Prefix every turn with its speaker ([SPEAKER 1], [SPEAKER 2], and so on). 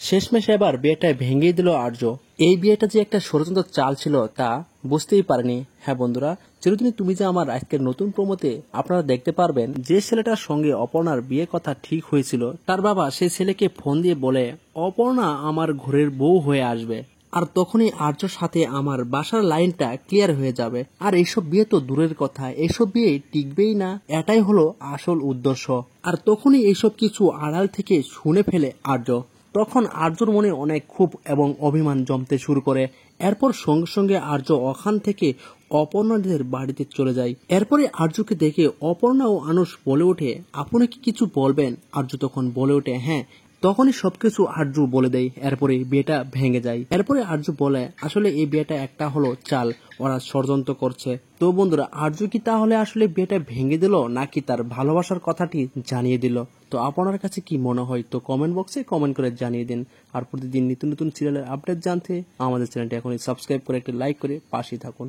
[SPEAKER 1] শেষমেশ এবার বিয়েটা ভেঙেই দিল আর্য। এই বিয়েটা যে একটা ষড়যন্ত্র চাল ছিল তা বুঝতেই পারেনি। হ্যাঁ বন্ধুরা, চিরদিনই তুমি যে আমার আজকের নতুন প্রোমোতে আপনারা দেখতে পারবেন যে ছেলেটার সঙ্গে অপর্ণার বিয়ে কথা ঠিক হয়েছিল তার বাবা সেই ছেলেকে ফোন দিয়ে বলে অপর্ণা আমার ঘরের বউ হয়ে আসবে, আর তখনই আর্যর সাথে আমার বাসার লাইনটা ক্লিয়ার হয়ে যাবে। আর এইসব বিয়ে তো দূরের কথা, এইসব বিয়ে টিকবেই না, এটাই হলো আসল উদ্দেশ্য। আর তখনই এইসব কিছু আড়াল থেকে শুনে ফেলে আর্য। তখন আর্যর মনে অনেক ক্ষোভ এবং অভিমান জমতে শুরু করে। এরপর সঙ্গে সঙ্গে আর্য ওখান থেকে অপর্ণাদের বাড়িতে চলে যায়। এরপরে আর্যকে দেখে অপর্ণা ও আনুষ বলে ওঠে, আপনি কি কিছু বলবেন? আর্য তখন বলে ওঠে হ্যাঁ। তখনই সবকিছু আর্য বলে দেয়। এরপরে বিয়েটা ভেঙে যায়। এরপরে আর্য বলে আসলে এই বিয়েটা একটা হলো চাল, ওরা ষড়যন্ত্র করছে। তো বন্ধুরা, আর্য কি তাহলে আসলে বিয়েটা ভেঙে দিল নাকি তার ভালোবাসার কথাটি জানিয়ে দিল? তো আপনার কাছে কি মনে হয়? তো কমেন্ট বক্সে কমেন্ট করে জানিয়ে দিন। আর প্রতিদিন নতুন নতুন সিরিয়ালের আপডেট জানতে আমাদের চ্যানেলটি এখনই সাবস্ক্রাইব করে একটি লাইক করে পাশেই থাকুন।